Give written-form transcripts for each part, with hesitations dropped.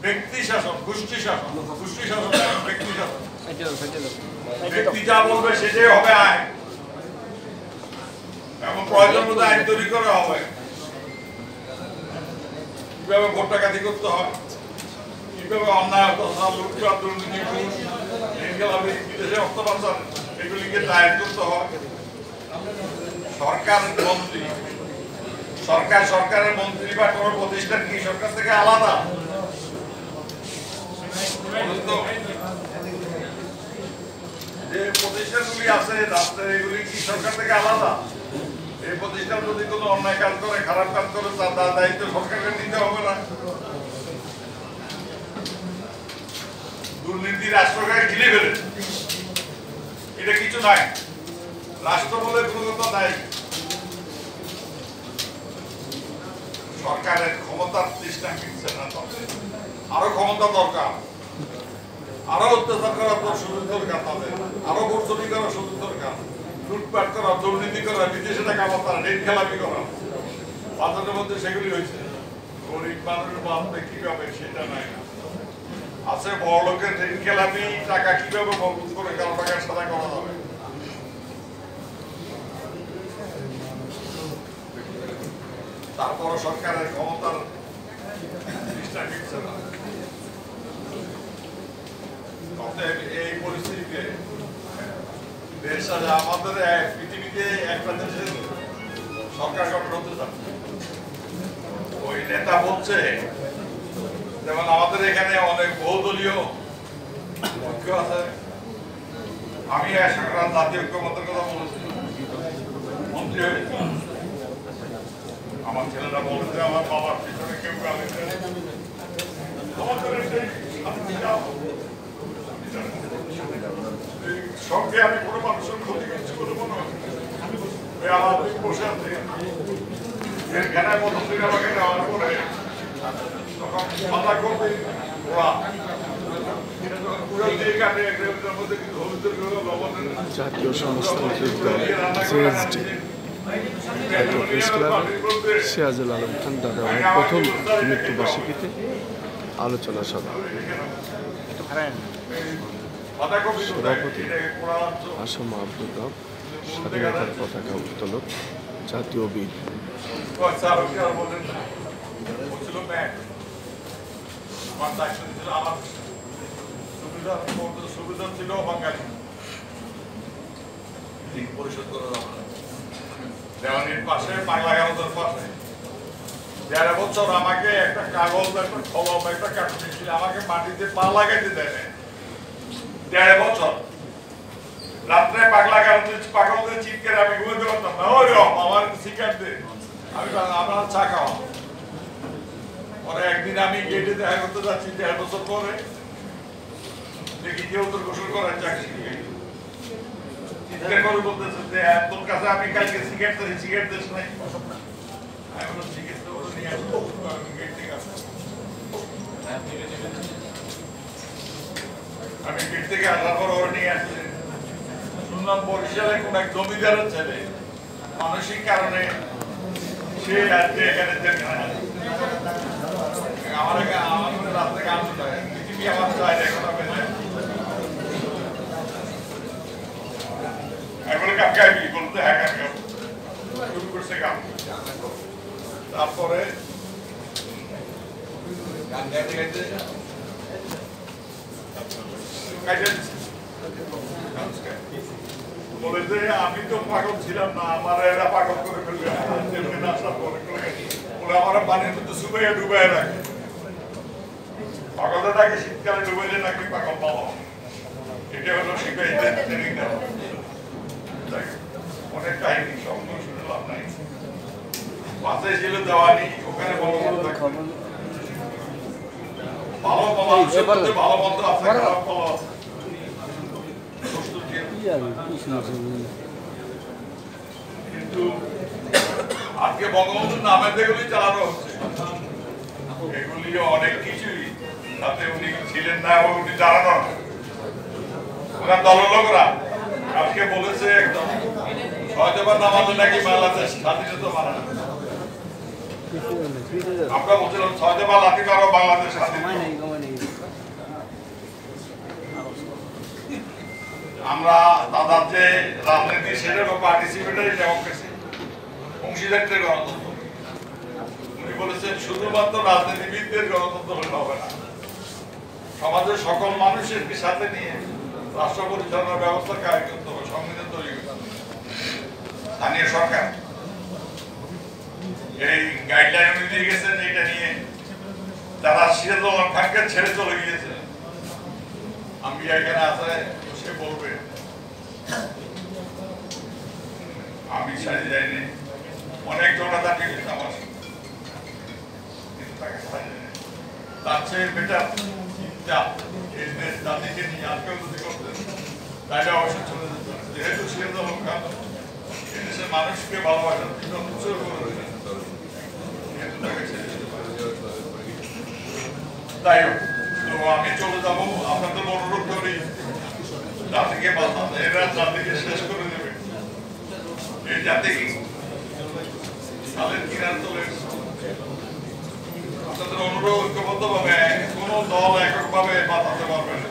ব্যক্তি শাসন, গোষ্ঠী শাসন, গোষ্ঠী শাসন, ব্যক্তি শাসন। ব্যক্তি যা বলবে সেটাই হবে আইন, এবং প্রয়োজন মতো আইন তৈরি করা হবে। কিভাবে ভোট ডাকাতি করতে হয়, কিভাবে অন্যায় অত্যাচার, লুটপাট, দুর্নীতি, ঘুষ, ইনকালাবি, বিদেশে অর্থ পাচার, এগুলিকে দায়ের করতে হয়। সরকারের মন্ত্রী বা কোনো প্রতিষ্ঠান কি সরকার থেকে আলাদা? যে প্রতিষ্ঠানগুলি আছে রাষ্ট্রের, এগুলি কি সরকার থেকে আলাদা? এই প্রতিষ্ঠান যদি কোনো অন্যায় কাজ করে, খারাপ কাজ করে, তার দায়িত্ব সরকারকে নিতে হবে না? দুর্নীতি রাষ্ট্রকে ঘিরে ফেলে, এটা কিছু নাই। রাষ্ট্র বলে কোনো কথা নাই। সরকারের ক্ষমতার তৃষ্ণা মিটছে না, আরো ক্ষমতা দরকার, আরো অত্যাচার করার সুযোগ দরকার, তাদের আরো বর্জনী করার সুযোগ দরকার, লুটপাট করা, দুর্নীতি করা, বিদেশে টাকা পাচার, ঋণ খেলাপি করা। বাজারের মধ্যে সেগুলি হয়েছে। গরিব মানুষ বাঁচবে কিভাবে সেটা নাই। আছে বড় লোকের ঋণ খেলাপি, টাকা কিভাবে মজবুত করে কারো টাকার সাদা করা যাবে। তারপর সরকারের ক্ষমতার চেষ্টা করছে না। এই পরিস্থিতিতে দেশ আমাদের পৃথিবীতে একটা দেশের সরকার গঠন হতে যাচ্ছে। ওই নেতা বলছে, যেমন আমাদের এখানে অনেক বহুদলীয় ঐক্য আছে। আমি জাতীয় ঐক্যমতের কথা বলেছি, মন্ত্রী হয়েছে। আমার ছেলেরা বলেছে আমার বাবার পিছনে কেউ গালি দেয়। সঙ্গে আমি কোনো মানুষের ক্ষতি করছি বলে মনে হয়। আমার বসে আছে এর ঘেরায় মতো আমাকে নেওয়ার পরে তখন মাথা করবে ওরা জাতীয় সমাজতান্ত্রিক দল জেএসডি প্রেস ক্লাবে সিরাজুল আলম খান দাদাভাইয়ের প্রথম মৃত্যুবার্ষিকীতে আলোচনা সভা। সভাপতি আসম আব্দুল রব, স্বাধীনতার পতাকা উত্তোলক জাতীয় বীর। সুবিধা ছিল বাঙালি পরিশোধ করে দেওয়ানির পাশে, বাংলা গারদের পাশে ১.৫ বছর আমাকে একটা কাগজ, একটা কলম, একটা কাগজ ছিল, আমাকে মাটিতে পা লাগাইতে দেয় না। ১.৫ বছর রাত্রে পাগলা পাগলদের চিৎকারে আমি ঘুমাতে পারতাম না। ওই আমার সিগারেট দে, আমি আপনার চা খাওয়া। পরে একদিন আমি গেটে দেখা করতে যাচ্ছি ১.৫ বছর পরে, দেখি কেউ তোর গোসল করার চাকরি চিৎকার করে বলতেছে যে তোর কাছে আমি কালকে সিগারেট দিই, সিগারেট দিস নাই। আমি বললাম সিগারেট তো নিয়ে আসবো, গেট থেকে আসবো। আমি গেট থেকে আসার পর ওরা নিয়ে আসছে। শুনলাম বরিশালে কোন এক জমিদারের ছেলে মানসিক কারণে সে আজকে এখানে আমার রাস্তা গান শোনায়, পৃথিবী আমার চায় এখন হবে না। আমি বলে গান গাইবি, বলতে হ্যাঁ গান গাবো। শুরু করছে গান। তারপরে গান গাইতে গাইতে বলে যে আমি তো পাগল ছিলাম না, আমার এরা পাগল করে ফেলবে। বলে আমার পানির মধ্যে শুকাইয়া ডুবাই রাখে। পাগলটা নাকি শীতকালে ডুবাইলে নাকি পাগল পাওয়া, এটা হলো শিখাই ট্রেনিং দেওয়া। অনেক কাহিনী সব শুনে লাভ নাই। পাশে ছিল দেওয়ানি, ওখানে বড় বড় ভালো ভালো মন্দ আছে, খারাপ ভালো আছে। কিন্তু আজকে বঙ্গবন্ধুর নামে যেগুলি চালানো হচ্ছে, এগুলি অনেক কিছুই তাতে উনি ছিলেন না, উনি জানানো ওনার দলের লোকরা আজকে বলেছে একদম সহজবার নামাজে নাকি বাংলাদেশ স্বাধীনতা মানা। আমরা বলছিলাম সহজবার লাঠি মারো বাংলাদেশ স্বাধীন। আমরা তাদের যে রাজনীতি সেটারও পার্টিসিপেটরি ডেমোক্রেসি, অংশীদারিত্বের গণতন্ত্র। উনি বলেছেন শুধুমাত্র রাজনীতিবিদদের গণতন্ত্র হলে হবে না, সমাজের সকল মানুষের সাথে নিয়ে রাষ্ট্র পরিচালনার ব্যবস্থা কায়েম করতে হবে, সংবিধান তৈরি করতে হবে। স্থানীয় সরকার এই গাইডলাইন উনি দিয়ে গেছেন, এটা নিয়ে যারা সিরাজুল হক খানকে ছেড়ে চলে গিয়েছে, আমি এখানে আছে, সে বলবে আমি সারি যাইনি, অনেক জনতা গেছে আমার তার চেয়ে বেটার চিন্তা এই দেশ জাতিকে নিয়ে আর কেউ যদি করতেন তাহলে অবশ্যই চলে যেত। যেহেতু সিরাজুল হক খান এদেশের মানুষকে ভালোবাসার জন্য উৎসর্গ করে দিলেন, যেহেতু তাকে ছেড়ে যেতে পারে। তাই হোক, তো আমি চলে যাব, আপনাদের অনুরোধ করি জাতিকে বাঁচাতে, এরা জাতিকে শেষ করে দেবে, এই জাতি তাদের কিনার চলে। আপনাদের অনুরোধ ঐক্যবদ্ধ ভাবে, কোন দল একক ভাবে বাঁচাতে পারবে না,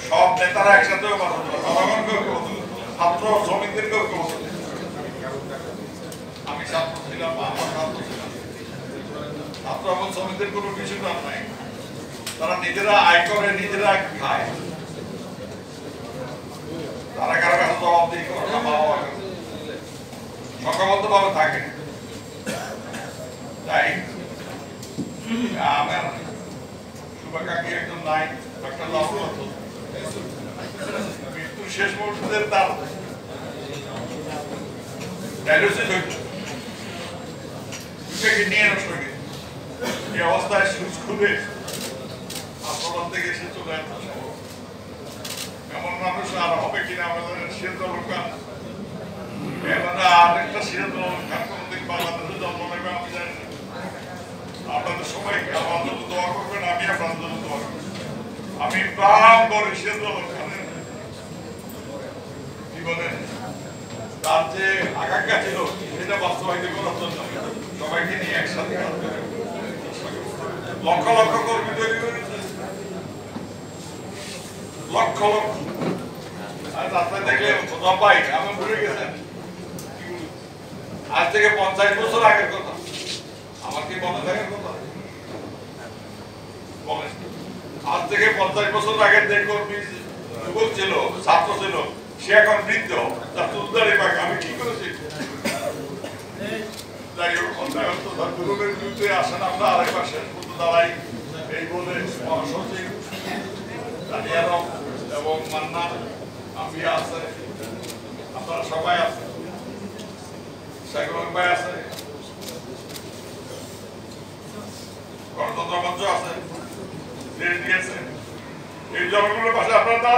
সব নেতারা একসাথেও বাঁচাতে পারবে, জনগণকে ঐক্যবদ্ধ, ছাত্র শ্রমিকদেরকে ঐক্যবদ্ধ। আমি ছাত্র ছিলাম, আমার ছাত্র ছিলাম, ছাত্র এবং শ্রমিকদের কোনো কিছু কাজ নাই, তারা নিজেরা আয় করে, নিজেরা খায়, তারা কারো কাছে জবাবদিহি করে না, মা বাবার কাছে সংঘবদ্ধ ভাবে থাকে। তাই আমার শুভাকাঙ্ক্ষী একজন নাই, ডক্টর লাভরত, মৃত্যুর শেষ মুহূর্তে তার ডায়ালিসিস হইত, নিয়ে নষ্ট হয়ে গেছে। এই অবস্থায় সুচ খুলে হাসপাতাল থেকে এসে চলে আসতে সম্ভব, এমন মানুষ আর হবে কিনা আমাদের সিরাজুল হক খান, আরেকটা সিরাজুল হক খান কোনদিন বাংলাদেশে জন্ম নেবে আমি জানি না। আপনাদের সবাইকে আমার জন্য দোয়া করবেন, আমি আপনার জন্য দোয়া করবেন। আমি প্রাণ করে সিরাজুল হক খানের জীবনের তার যে আকাঙ্ক্ষা ছিল সেটা বাস্তবায়িত করার জন্য সবাইকে নিয়ে একসাথে কাজ করে লক্ষ লক্ষ কর্মী তৈরি করেছে, লক্ষ লক্ষ। আর রাস্তায় দেখলে পাই আমি ভুলে গেছেন, আজ থেকে 50 বছর আগের কথা, আমার কি মনে থাকার কথা বলেন? আজ থেকে 50 বছর আগের যে কর্মী যুবক ছিল, ছাত্র ছিল, সে এখন বৃদ্ধ, তার চুলদারি পাক, আমি কি করেছি? যাই হোক, গুরুদের বিরুদ্ধে আসেন, আমরা আরেক পাশে দাঁড়াই, এই বলে মহাসচিব দানিয়ারম এবং মান্না, আমি আছে, আপনারা সবাই আছে, সাইকুল ভাই আছে, গণতন্ত্র মঞ্চ আছে, আছে, এই জনগণের পাশে আপনারা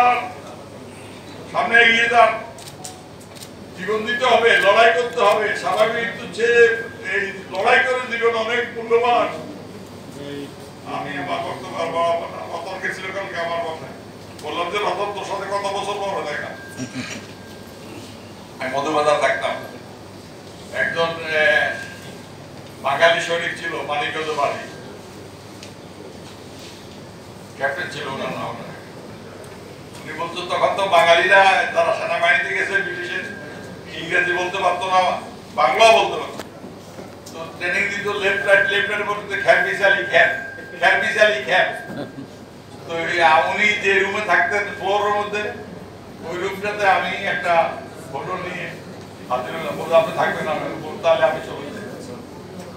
সামনে এগিয়ে যান, জীবন দিতে হবে, লড়াই করতে হবে। স্বাভাবিক হচ্ছে এই লড়াই করে জীবন অনেক মূল্যবান। আমি আমার বক্তব্য বাড়াবো না, অতর্কে ছিল কালকে আমার কথা বললাম যে রতন তোর সাথে কত বছর পর দেখা, আমি মধুবাজার থাকতাম, একজন বাঙালি সৈনিক ছিল, মানিকগঞ্জ বাড়ি, ক্যাপ্টেন ছিল ওনার নাম। উনি বলতো তখন তো বাঙালিরা যারা সেনাবাহিনীতে গেছে ব্রিটিশের ইংরেজি বলতে পারতো না, বাংলাও বলতে পারতো, তো ট্রেনিং দিত লেফট রাইট বলতে খ্যাপ বিশালি খ্যাপ খ্যাপ বিশালি খ্যাপ। তো উনি যে রুমে থাকতেন ফ্লোরের মধ্যে, ওই রুমটাতে আমি একটা ফটো নিয়ে হাতে নিলাম, বলতে আপনি থাকবেন, আমি তাহলে আমি চলে যাই।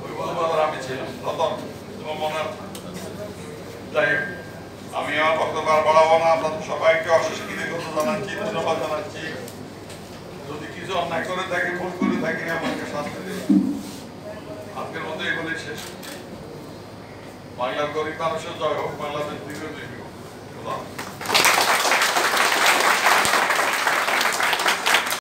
ওই মধুবাজার আমি ছিলাম, রতন তোমার মনে আছে? যাই হোক, আমি আমার বক্তব্য বাড়াবো না, আপনাদের সবাইকে অশেষ কৃতজ্ঞতা জানাচ্ছি, ধন্যবাদ জানাচ্ছি। যদি কিছু অন্যায় করে থাকি, ভুল করে থাকি, আমাকে শাস্তি দেবে। আজকের মধ্যে এগুলি শেষ। বাংলার গরিব মানুষের জয় হোক, বাংলাদেশ দীর্ঘজীবী হোক।